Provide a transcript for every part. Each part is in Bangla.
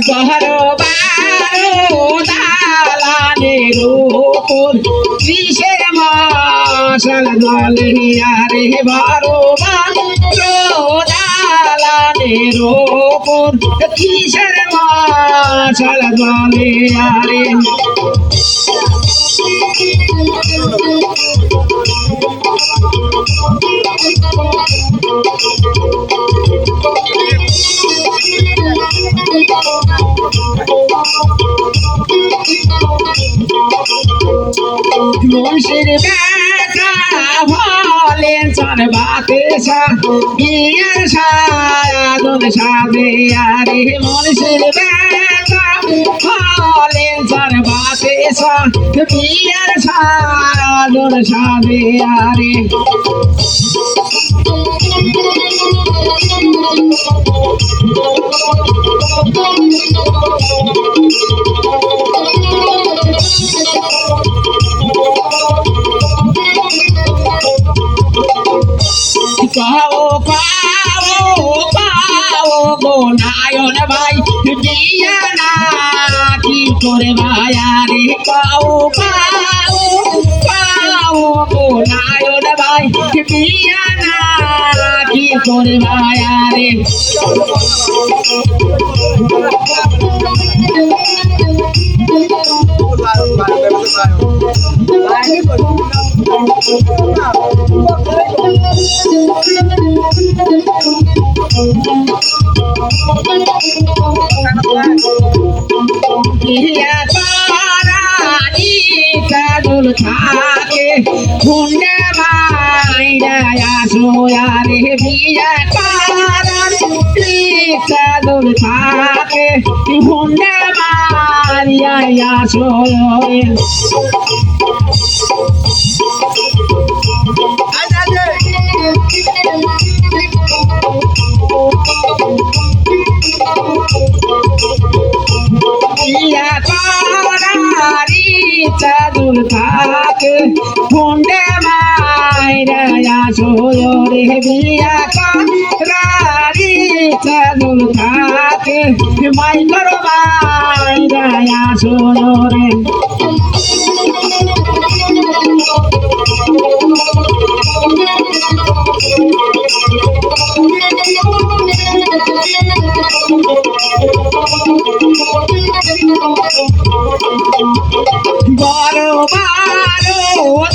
বারো বারো দালানের উপর কিসের মশাল জলে আরে বারো বারো দালানের উপর কিসের মশাল জলে আরে মনসির ব্যথা বলেন চরবাতে বিয়ের সাধন সাধে আরে মনসির ব্যথা বলেন চরবাতে বিয়ের সাধন সাধে আরে পাও পাও পাও গো নায়ন ভাই দিয়া না কি করে ভাই আরে পাও পাও পাও গো নায়ন ভাই দিয়া না কি করে ভাই আরে কাজল থাকে হুন্ডে মাইরা আসো আরে বিয়া কাজল থাকে হুন্ডে মারিয়া আসো চাদুল থাকে হুন্ডে মাইরা আসো রে বিয়া কারি চাদুল থাকে মাইকর মাইরা আসো রে বারো বারো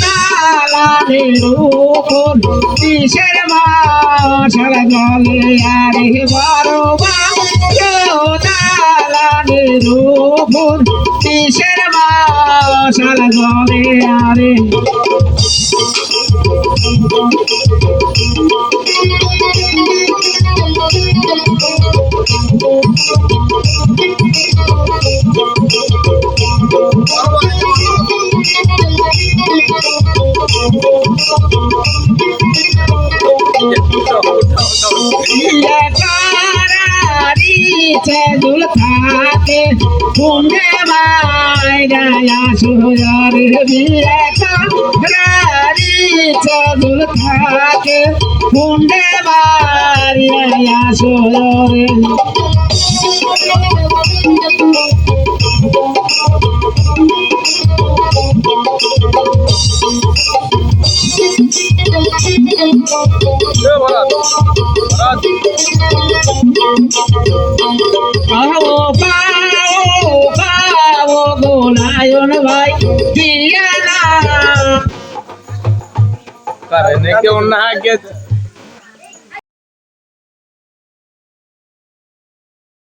দালানের উপর কিসের মশাল জলে আরে বারো বারো দালানের উপর কিসের মশাল জলে আরে চাদুল থাকে হুন্ডে মাইরা আসো রে বিয়া কারি চাদুল থাকে হুন্ডে মারিয়া আসো রে পাও পাও পাও গো নায়ন ভাই দিয়া না কারণে কেউ না